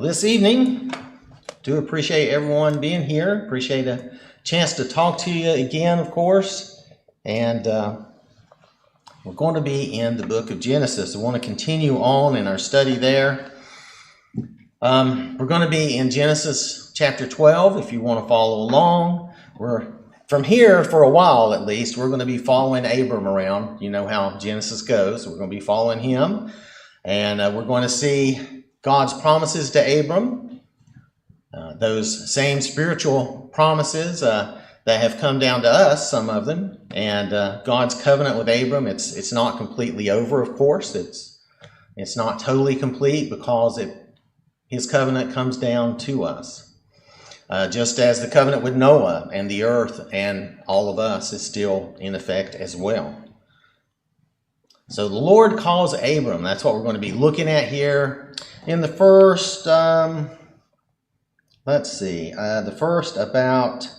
This evening, do appreciate everyone being here. Appreciate a chance to talk to you again, of course. And we're going to be in the book of Genesis. I want to continue on in our study there. We're going to be in Genesis chapter 12, if you want to follow along. From here, for a while at least, we're going to be following Abram around. You know how Genesis goes. We're going to be following him. And we're going to see God's promises to Abram, those same spiritual promises that have come down to us, some of them, and God's covenant with Abram. It's not completely over, of course. It's not totally complete because his covenant comes down to us, just as the covenant with Noah and the earth and all of us is still in effect as well. So the Lord calls Abram. That's what we're going to be looking at here. In the first, the first about,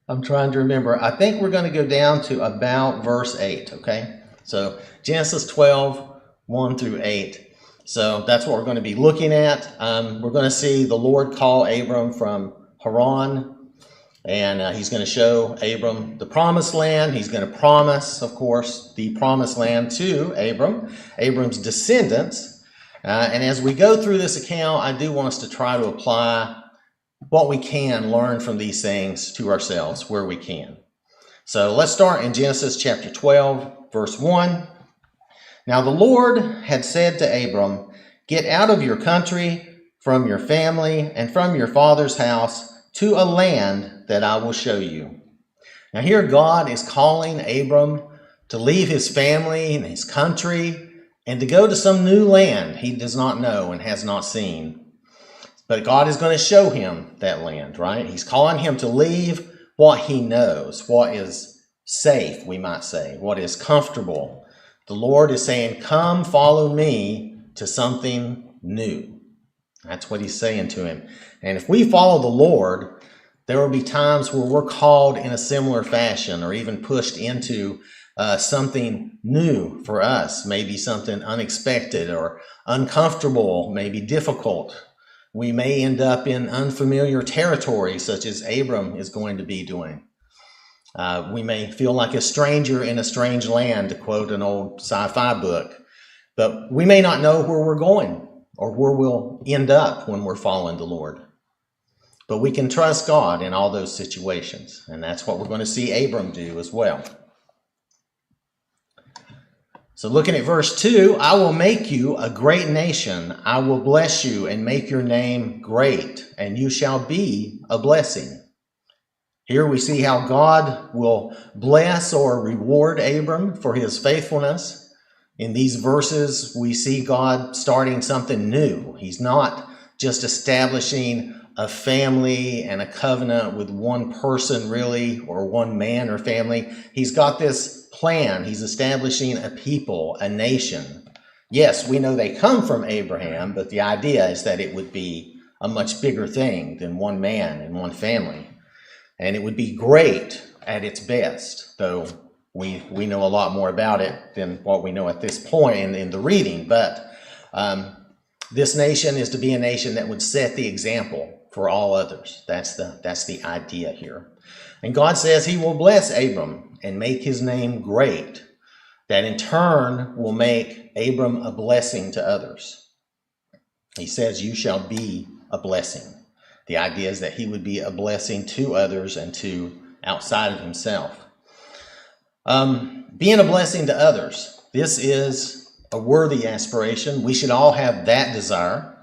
I'm trying to remember. I think we're going to go down to about verse 8, okay? So Genesis 12, 1 through 8. So that's what we're going to be looking at. We're going to see the Lord call Abram from Haran. And he's going to show Abram the promised land. He's going to promise, of course, the promised land to Abram's descendants. And as we go through this account, I do want us to try to apply what we can learn from these things to ourselves where we can. So let's start in Genesis chapter 12, verse 1. Now the Lord had said to Abram, "Get out of your country, from your family, and from your father's house, to a land that I will show you." Now here God is calling Abram to leave his family and his country and to go to some new land he does not know and has not seen. But God is going to show him that land, right? He's calling him to leave what he knows, what is safe, we might say, what is comfortable. The Lord is saying, "Come, follow me to something new." That's what he's saying to him. And if we follow the Lord, there will be times where we're called in a similar fashion or even pushed into something new for us, maybe something unexpected or uncomfortable, maybe difficult. We may end up in unfamiliar territory, such as Abram is going to be doing. We may feel like a stranger in a strange land, to quote an old sci-fi book, but we may not know where we're going or where we'll end up when we're following the Lord. But we can trust God in all those situations, and that's what we're going to see Abram do as well. So looking at verse 2, "I will make you a great nation. I will bless you and make your name great, and you shall be a blessing." Here we see how God will bless or reward Abram for his faithfulness. In these verses, we see God starting something new. He's not just establishing a family and a covenant with one person, really, or one man or family. He's got this plan. He's establishing a people, a nation. Yes, we know they come from Abraham, but the idea is that it would be a much bigger thing than one man and one family. And it would be great at its best, though we know a lot more about it than what we know at this point in the reading. But this nation is to be a nation that would set the example for all others. That's the idea here. And God says he will bless Abram and make his name great. That in turn will make Abram a blessing to others. He says, "You shall be a blessing." The idea is that he would be a blessing to others and to outside of himself. Being a blessing to others, this is a worthy aspiration. We should all have that desire.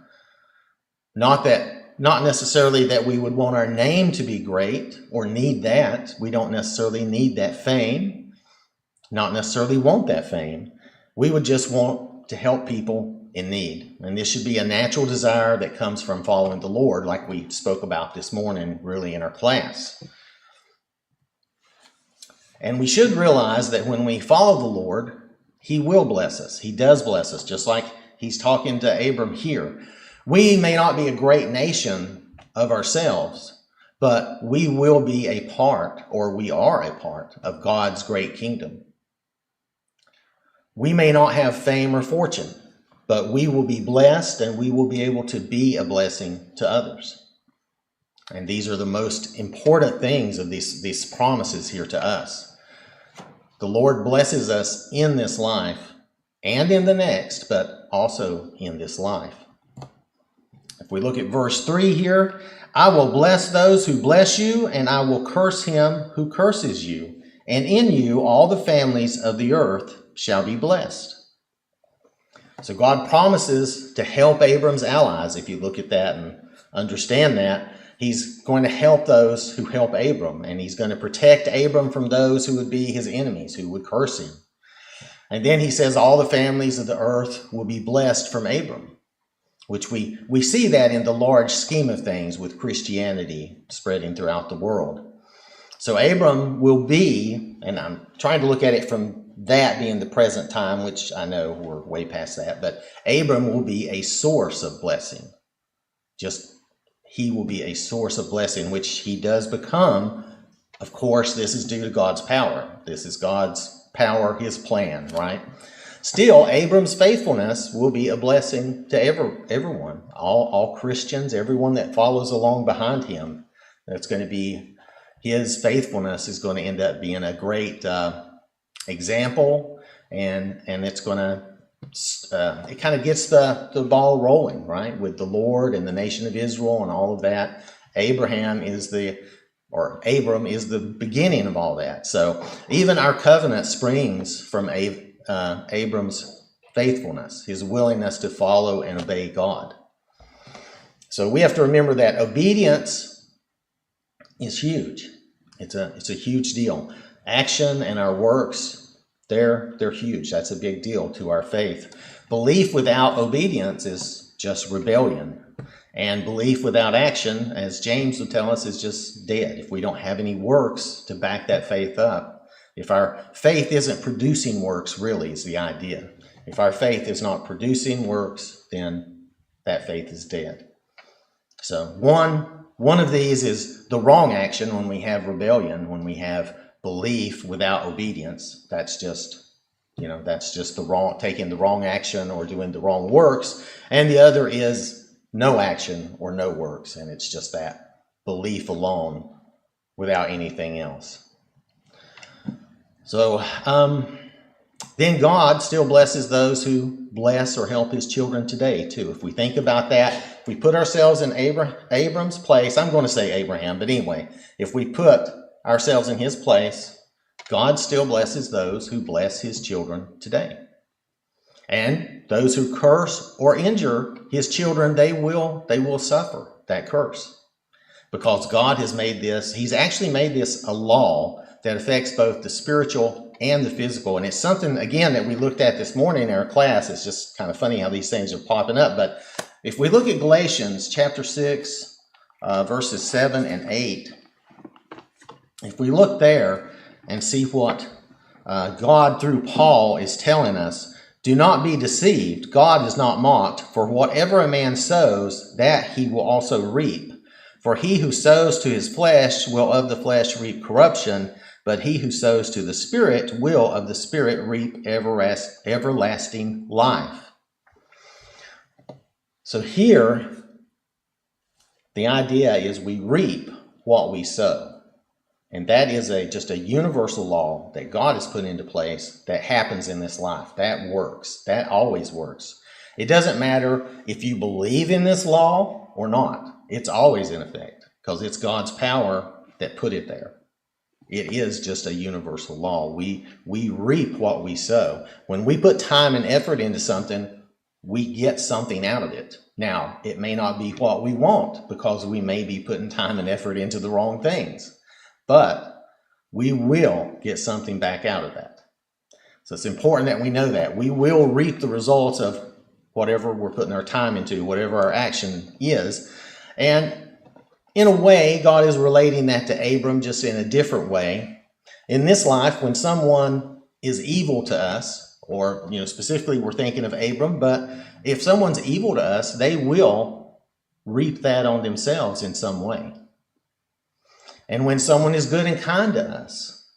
Not necessarily that we would want our name to be great or need that. We don't necessarily need that fame, not necessarily want that fame. We would just want to help people in need. And this should be a natural desire that comes from following the Lord, like we spoke about this morning, really, in our class. And we should realize that when we follow the Lord, he will bless us. He does bless us, just like he's talking to Abram here. We may not be a great nation of ourselves, but we will be a part, or we are a part, of God's great kingdom. We may not have fame or fortune, but we will be blessed and we will be able to be a blessing to others. And these are the most important things of these promises here to us. The Lord blesses us in this life and in the next, but also in this life. If we look at verse 3 here, I will bless those who bless you, and I will curse him who curses you. And in you all the families of the earth shall be blessed. So God promises to help Abram's allies. If you look at that and understand that, he's going to help those who help Abram, and he's going to protect Abram from those who would be his enemies, who would curse him. And then he says all the families of the earth will be blessed from Abram, which we see that in the large scheme of things with Christianity spreading throughout the world. So Abram will be, and I'm trying to look at it from that being the present time, which I know we're way past that, but Abram will be a source of blessing. He will be a source of blessing, which he does become. Of course, this is due to God's power. This is God's power, his plan, right? Still, Abram's faithfulness will be a blessing to everyone, all Christians, everyone that follows along behind him. That's going to be, his faithfulness is going to end up being a great example, and it's going to, it kind of gets the ball rolling, right, with the Lord and the nation of Israel and all of that. Abram is the beginning of all that. So even our covenant springs from Abram's faithfulness, his willingness to follow and obey God. So we have to remember that obedience is huge. It's a huge deal. Action and our works, they're huge. That's a big deal to our faith. Belief without obedience is just rebellion. And belief without action, as James would tell us, is just dead. If we don't have any works to back that faith up, if our faith isn't producing works, really is the idea. If our faith is not producing works, then that faith is dead. So one of these is the wrong action when we have rebellion, when we have belief without obedience. That's just the wrong, taking the wrong action or doing the wrong works. And the other is no action or no works, and it's just that belief alone without anything else. So then God still blesses those who bless or help his children today too. If we think about that, if we put ourselves in Abram's place, I'm going to say Abraham, but anyway, if we put ourselves in his place, God still blesses those who bless his children today. And those who curse or injure his children, they will suffer that curse. Because God has made this, he's actually made this a law that affects both the spiritual and the physical. And it's something, again, that we looked at this morning in our class. It's just kind of funny how these things are popping up. But if we look at Galatians chapter 6, verses 7 and 8, if we look there and see what God through Paul is telling us, do not be deceived. God is not mocked. For whatever a man sows, that he will also reap. For he who sows to his flesh will of the flesh reap corruption, but he who sows to the Spirit will of the Spirit reap everlasting life. So here, the idea is we reap what we sow. And that is just a universal law that God has put into place that happens in this life. That works. That always works. It doesn't matter if you believe in this law or not. It's always in effect because it's God's power that put it there. It is just a universal law. We reap what we sow. When we put time and effort into something, we get something out of it. Now, it may not be what we want because we may be putting time and effort into the wrong things. But we will get something back out of that. So it's important that we know that. We will reap the results of whatever we're putting our time into, whatever our action is. And in a way, God is relating that to Abram just in a different way. In this life, when someone is evil to us, or specifically we're thinking of Abram, but if someone's evil to us, they will reap that on themselves in some way. And when someone is good and kind to us,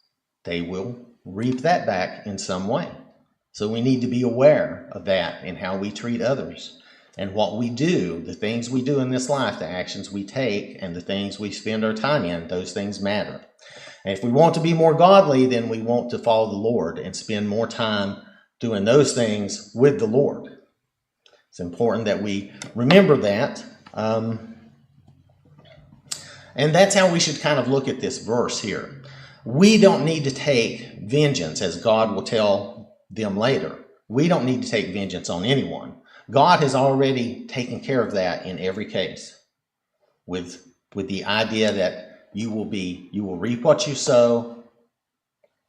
they will reap that back in some way. So we need to be aware of that in how we treat others and what we do, the things we do in this life, the actions we take, and the things we spend our time in. Those things matter. And if we want to be more godly, then we want to follow the Lord and spend more time doing those things with the Lord. It's important that we remember that. And that's how we should kind of look at this verse here. We don't need to take vengeance, as God will tell them later. We don't need to take vengeance on anyone. God has already taken care of that in every case, with the idea that you will reap what you sow,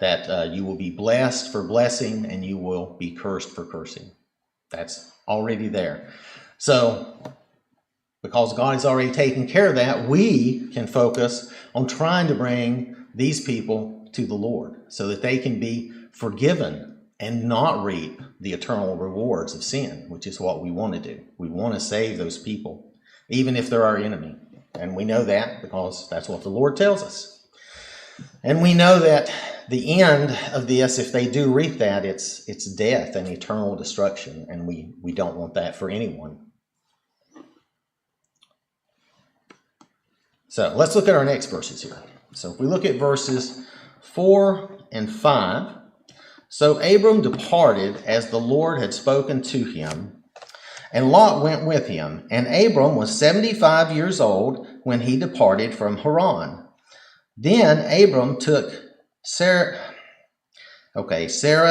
that you will be blessed for blessing, and you will be cursed for cursing. That's already there. So, because God has already taken care of that, we can focus on trying to bring these people to the Lord so that they can be forgiven and not reap the eternal rewards of sin, which is what we want to do. We want to save those people, even if they're our enemy. And we know that because that's what the Lord tells us. And we know that the end of this, if they do reap that, it's death and eternal destruction. And we don't want that for anyone. So let's look at our next verses here. So if we look at verses 4 and 5. So Abram departed as the Lord had spoken to him, and Lot went with him. And Abram was 75 years old when he departed from Haran. Then Abram took Sarah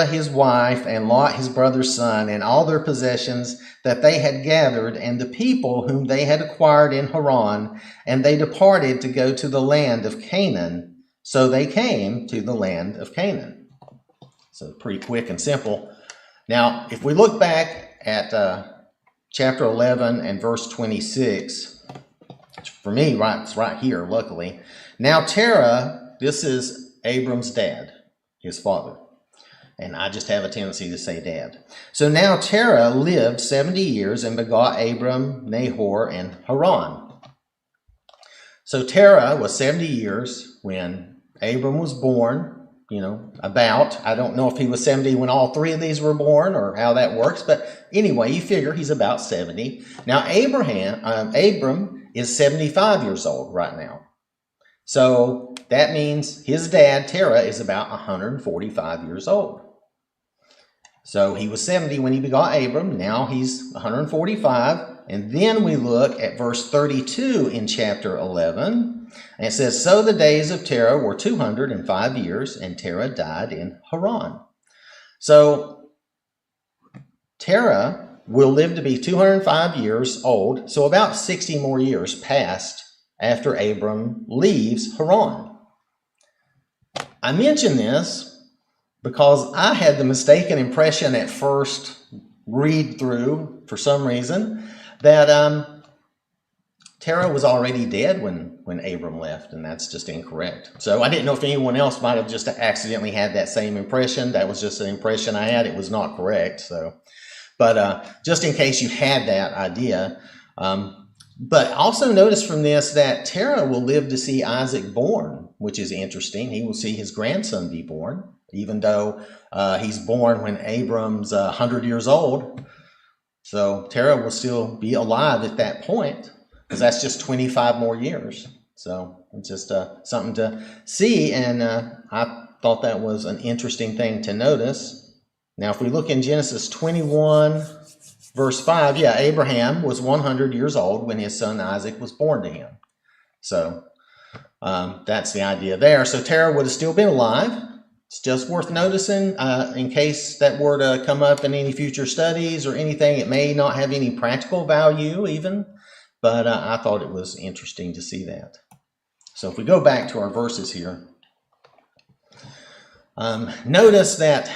his wife, and Lot his brother's son, and all their possessions that they had gathered, and the people whom they had acquired in Haran, and they departed to go to the land of Canaan. So they came to the land of Canaan. So pretty quick and simple. Now, if we look back at chapter 11 and verse 26, for me, it's right here, luckily. Now Terah, this is Abram's dad, his father. And I just have a tendency to say dad. So now Terah lived 70 years and begot Abram, Nahor, and Haran. So Terah was 70 years when Abram was born. I don't know if he was 70 when all three of these were born or how that works, but anyway, you figure he's about 70. Now, Abram is 75 years old right now. So that means his dad, Terah, is about 145 years old. So he was 70 when he begot Abram. Now he's 145. And then we look at verse 32 in chapter 11. And it says, so the days of Terah were 205 years, and Terah died in Haran. So Terah will live to be 205 years old, so about 60 more years passed after Abram leaves Haran. I mention this because I had the mistaken impression at first read through, for some reason, that Terah was already dead when Abram left, and that's just incorrect. So I didn't know if anyone else might have just accidentally had that same impression. That was just an impression I had. It was not correct. But just in case you had that idea. But also notice from this that Terah will live to see Isaac born, which is interesting. He will see his grandson be born, even though he's born when Abram's 100 years old. So Terah will still be alive at that point, because that's just 25 more years. So it's just something to see, and I thought that was an interesting thing to notice. Now, if we look in Genesis 21, verse 5, Abraham was 100 years old when his son Isaac was born to him. So that's the idea there. So Terah would have still been alive. It's just worth noticing in case that were to come up in any future studies or anything. It may not have any practical value even, but I thought it was interesting to see that. So if we go back to our verses here, notice that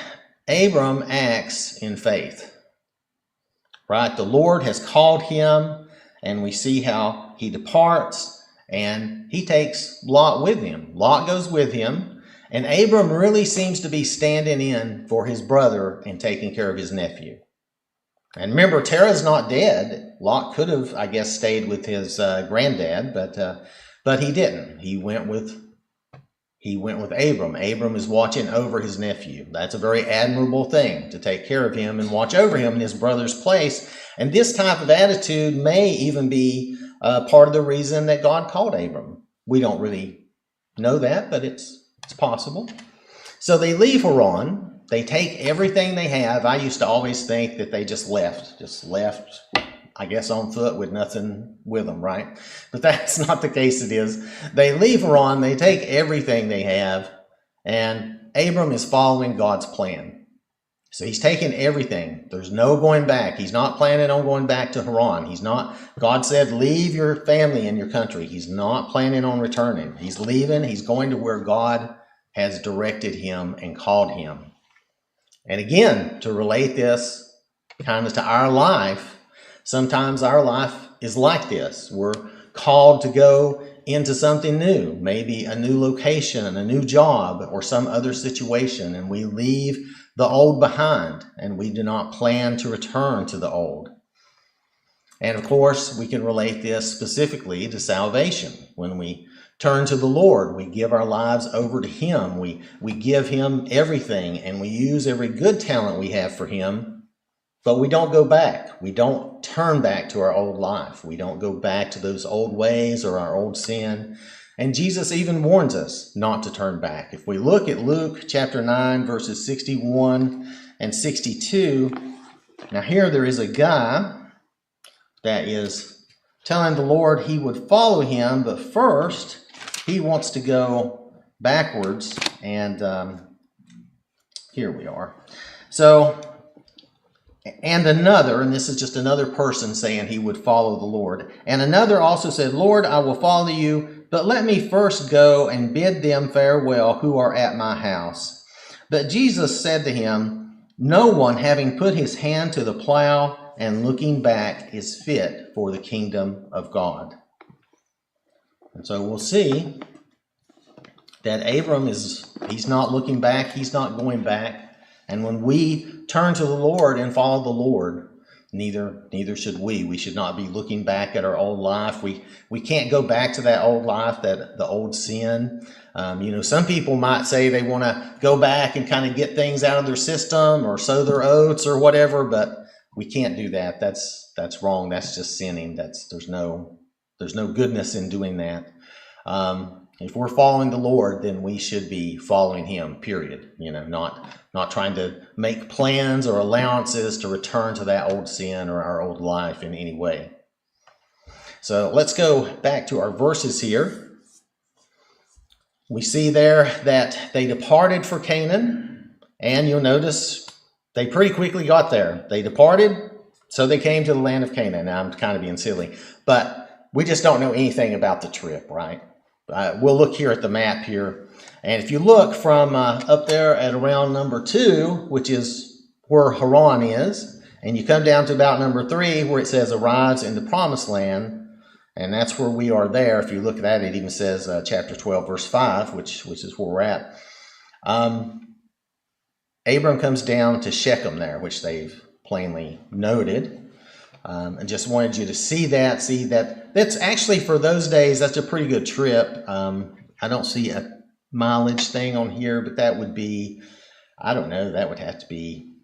Abram acts in faith, right? The Lord has called him, and we see how he departs, and he takes Lot with him. Lot goes with him. And Abram really seems to be standing in for his brother and taking care of his nephew. And remember, Terah's not dead. Lot could have, I guess, stayed with his granddad, but he didn't. He went with he went with Abram. Abram is watching over his nephew. That's a very admirable thing, to take care of him and watch over him in his brother's place. And this type of attitude may even be part of the reason that God called Abram. We don't really know that, but it's possible. So they leave Haran. They take everything they have. I used to always think that they just left, I guess, on foot with nothing with them, right? But that's not the case. It is. They leave Haran. They take everything they have, and Abram is following God's plan. So he's taking everything. There's no going back. He's not planning on going back to Haran. God said, leave your family and your country. He's not planning on returning. He's leaving. He's going to where God has directed him and called him. And again, to relate this kind of to our life, sometimes our life is like this. We're called to go into something new, maybe a new location, a new job, or some other situation, and we leave the old behind, and we do not plan to return to the old. And of course, we can relate this specifically to salvation. When we turn to the Lord, we give our lives over to him. We give him everything, and we use every good talent we have for him, but we don't go back. We don't turn back to our old life. We don't go back to those old ways or our old sin. And Jesus even warns us not to turn back. If we look at Luke chapter 9, verses 61 and 62, now here there is a guy that is telling the Lord he would follow him, but first he wants to go backwards, and here we are. So, and another, and this is just another person saying he would follow the Lord. And another also said, Lord, I will follow you, but let me first go and bid them farewell who are at my house. But Jesus said to him, no one having put his hand to the plow and looking back is fit for the kingdom of God. And so we'll see that Abram he's not looking back, he's not going back. And when we turn to the Lord and follow the Lord, neither should we. We should not be looking back at our old life. We can't go back to that old life, the old sin. Some people might say they want to go back and kind of get things out of their system or sow their oats or whatever, but we can't do that. That's wrong. That's just sinning. There's no goodness in doing that. If we're following the Lord, then we should be following him, period. Not trying to make plans or allowances to return to that old sin or our old life in any way. So let's go back to our verses here. We see there that they departed for Canaan, and you'll notice they pretty quickly got there. They departed, so they came to the land of Canaan. Now, I'm kind of being silly, but we just don't know anything about the trip, right? We'll look here at the map here. And if you look from up there at around number 2, which is where Haran is, and you come down to about number 3, where it says arrives in the promised land, and that's where we are there. If you look at that, it even says chapter 12, verse 5, which is where we're at. Abram comes down to Shechem there, which they've plainly noted. And just wanted you to see that. That's actually, for those days, that's a pretty good trip. I don't see a mileage thing on here, but that would be, I don't know, that would have to be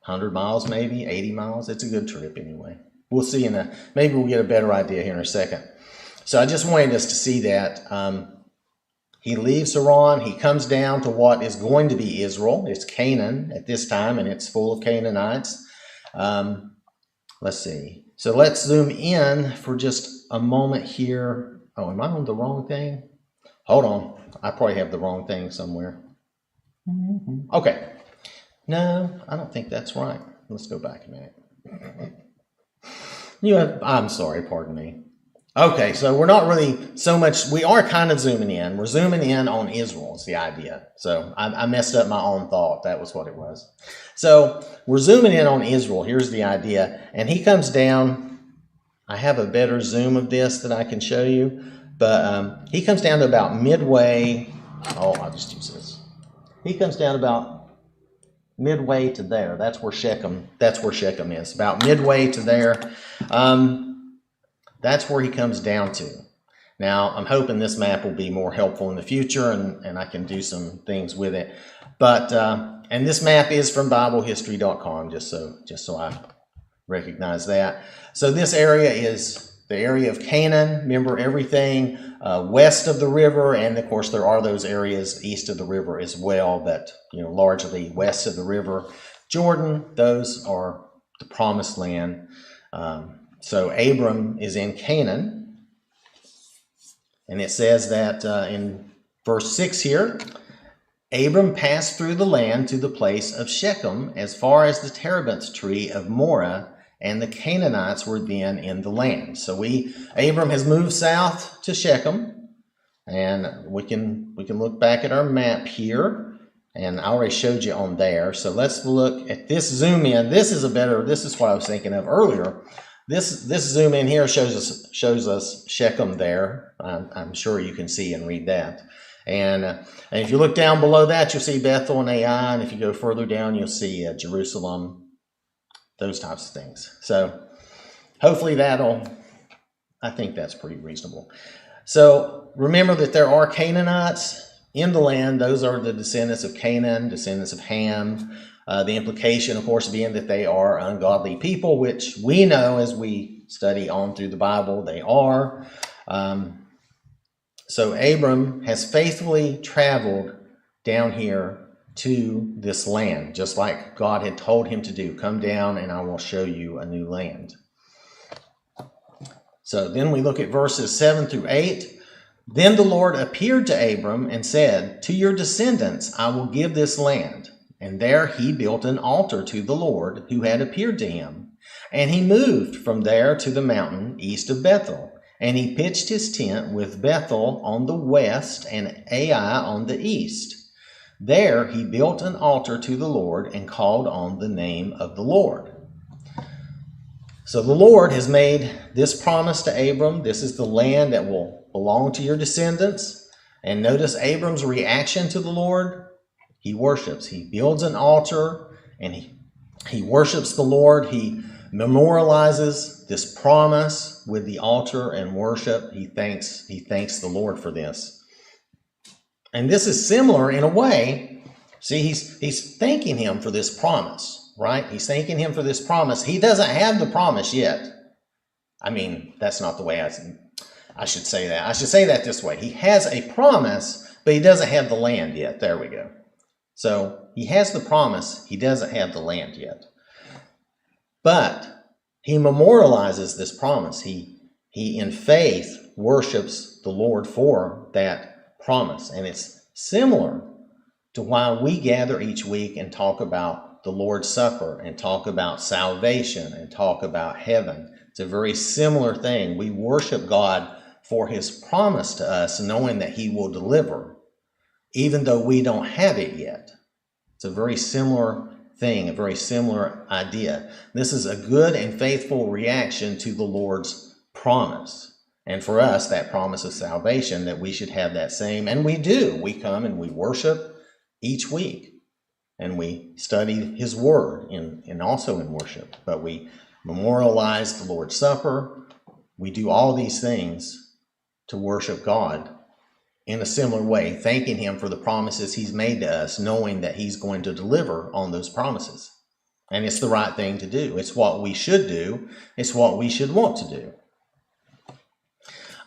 100 miles, maybe 80 miles. It's a good trip anyway. We'll see maybe we'll get a better idea here in a second. So I just wanted us to see that. He leaves Haran. He comes down to what is going to be Israel. It's Canaan at this time, and it's full of Canaanites. Let's see. So let's zoom in for just a moment here. Oh, am I on the wrong thing? Hold on. I probably have the wrong thing somewhere. Okay. No, I don't think that's right. Let's go back a minute. I'm sorry, pardon me. Okay, so we're not really so much, we are kind of zooming in. We're zooming in on Israel is the idea. So I messed up my own thought. That was what it was. So we're zooming in on Israel. Here's the idea. And he comes down. I have a better zoom of this that I can show you. But he comes down to about midway. Oh, I'll just use this. He comes down about midway to there. That's where Shechem is. About midway to there. That's where he comes down to. Now, I'm hoping this map will be more helpful in the future, and I can do some things with it. But, and this map is from BibleHistory.com, just so I recognize that. So this area is the area of Canaan. Remember, everything west of the river, and of course there are those areas east of the river as well, but largely west of the river. Jordan, those are the promised land. So Abram is in Canaan. And it says that in verse 6 here, Abram passed through the land to the place of Shechem as far as the terebinth tree of Moreh, and the Canaanites were then in the land. So Abram has moved south to Shechem, and we can look back at our map here, and I already showed you on there. So let's look at this zoom in. This is what I was thinking of earlier. This zoom in here shows us Shechem there. I'm sure you can see and read that. And if you look down below that, you'll see Bethel and Ai. And if you go further down, you'll see Jerusalem, those types of things. So hopefully I think that's pretty reasonable. So remember that there are Canaanites in the land. Those are the descendants of Canaan, descendants of Ham. The implication, of course, being that they are ungodly people, which we know as we study on through the Bible, they are. So Abram has faithfully traveled down here to this land, just like God had told him to do. Come down and I will show you a new land. So then we look at verses 7 through 8. Then the Lord appeared to Abram and said, "To your descendants I will give this land." And there he built an altar to the Lord who had appeared to him. And he moved from there to the mountain east of Bethel. And he pitched his tent with Bethel on the west and Ai on the east. There he built an altar to the Lord and called on the name of the Lord. So the Lord has made this promise to Abram. This is the land that will belong to your descendants. And notice Abram's reaction to the Lord. He worships. He builds an altar and he worships the Lord. He memorializes this promise with the altar and worship. He thanks the Lord for this. And this is similar in a way. See, he's thanking him for this promise, right? He's thanking him for this promise. He doesn't have the promise yet. I mean, that's not the way I should say that. I should say that this way. He has a promise, but he doesn't have the land yet. There we go. So he has the promise. He doesn't have the land yet. But he memorializes this promise. He in faith worships the Lord for that promise. And it's similar to why we gather each week and talk about the Lord's Supper and talk about salvation and talk about heaven. It's a very similar thing. We worship God for his promise to us, knowing that he will deliver, even though we don't have it yet. It's a very similar thing, a very similar idea. This is a good and faithful reaction to the Lord's promise. And for us, that promise of salvation, that we should have that same. And we do. We come and we worship each week. And we study his word and also in worship. But we memorialize the Lord's Supper. We do all these things to worship God in a similar way, thanking him for the promises he's made to us, knowing that he's going to deliver on those promises. And it's the right thing to do. It's what we should do. It's what we should want to do.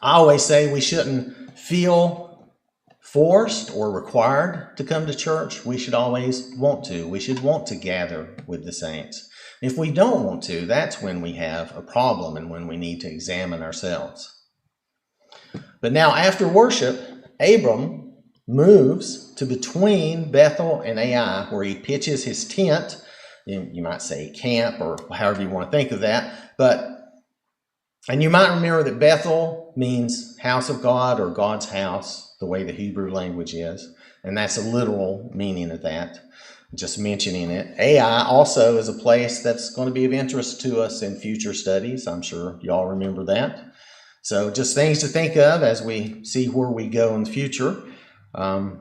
I always say we shouldn't feel forced or required to come to church. We should always want to. We should want to gather with the saints. If we don't want to, that's when we have a problem and when we need to examine ourselves. But now after worship, Abram moves to between Bethel and Ai, where he pitches his tent. You might say camp or however you want to think of that. And you might remember that Bethel means house of God or God's house, the way the Hebrew language is. And that's a literal meaning of that, just mentioning it. Ai also is a place that's going to be of interest to us in future studies. I'm sure y'all remember that. So just things to think of as we see where we go in the future. But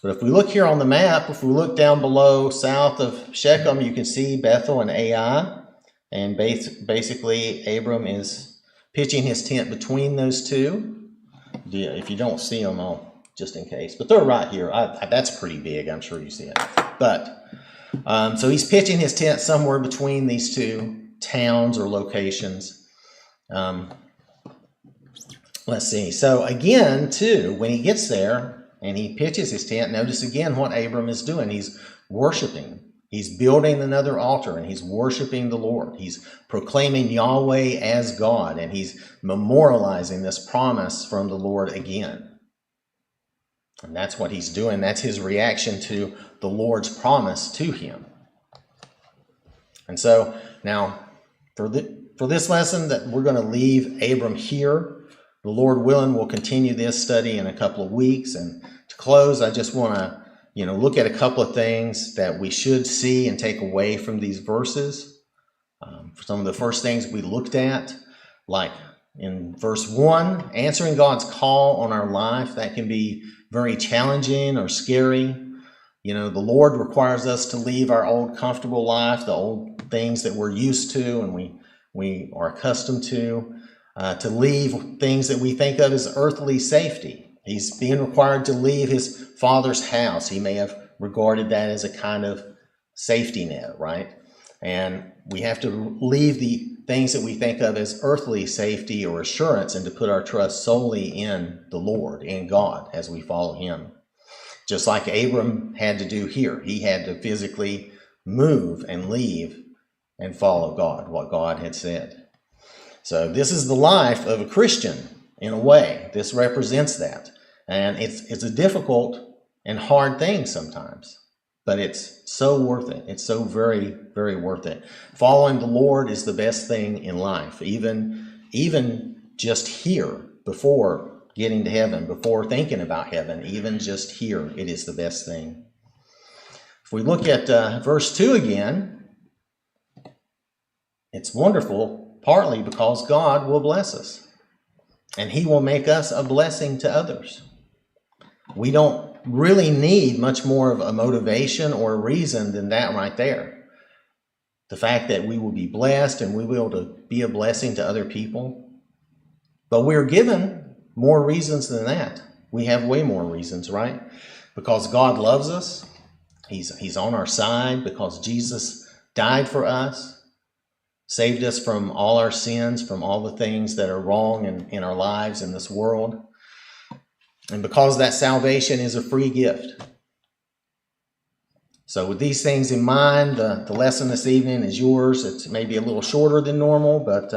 if we look here on the map, if we look down below south of Shechem, you can see Bethel and Ai. And basically, Abram is pitching his tent between those two. if you don't see them, I'll just in case. But they're right here. That's pretty big. I'm sure you see it. But so he's pitching his tent somewhere between these two towns or locations. Let's see. So again, too, when he gets there and he pitches his tent, notice again what Abram is doing. He's worshiping. He's building another altar and he's worshiping the Lord. He's proclaiming Yahweh as God, and he's memorializing this promise from the Lord again. And that's what he's doing. That's his reaction to the Lord's promise to him. And so now for this lesson that we're going to leave Abram here. The Lord willing, we'll continue this study in a couple of weeks. And to close, I just want to look at a couple of things that we should see and take away from these verses. Some of the first things we looked at, like in verse 1, answering God's call on our life, that can be very challenging or scary. The Lord requires us to leave our old comfortable life, the old things that we're used to and we are accustomed to leave things that we think of as earthly safety. He's being required to leave his father's house. He may have regarded that as a kind of safety net, right? And we have to leave the things that we think of as earthly safety or assurance and to put our trust solely in the Lord, in God, as we follow him. Just like Abram had to do here. He had to physically move and leave and follow God, what God had said. So this is the life of a Christian in a way. This represents that. And it's a difficult and hard thing sometimes, but it's so worth it. It's so very, very worth it. Following the Lord is the best thing in life, even just here, before getting to heaven, before thinking about heaven, even just here, it is the best thing. If we look at verse 2 again, it's wonderful. Partly because God will bless us and he will make us a blessing to others. We don't really need much more of a motivation or a reason than that right there. The fact that we will be blessed and we will be a blessing to other people. But we're given more reasons than that. We have way more reasons, right? Because God loves us. He's on our side because Jesus died for us. Saved us from all our sins, from all the things that are wrong in our lives in this world. And because that salvation is a free gift. So with these things in mind, the lesson this evening is yours. It's maybe a little shorter than normal, but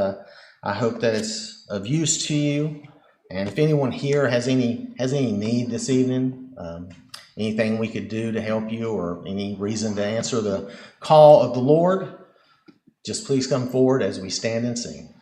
I hope that it's of use to you. And if anyone here has any need this evening, anything we could do to help you or any reason to answer the call of the Lord, just please come forward as we stand and sing.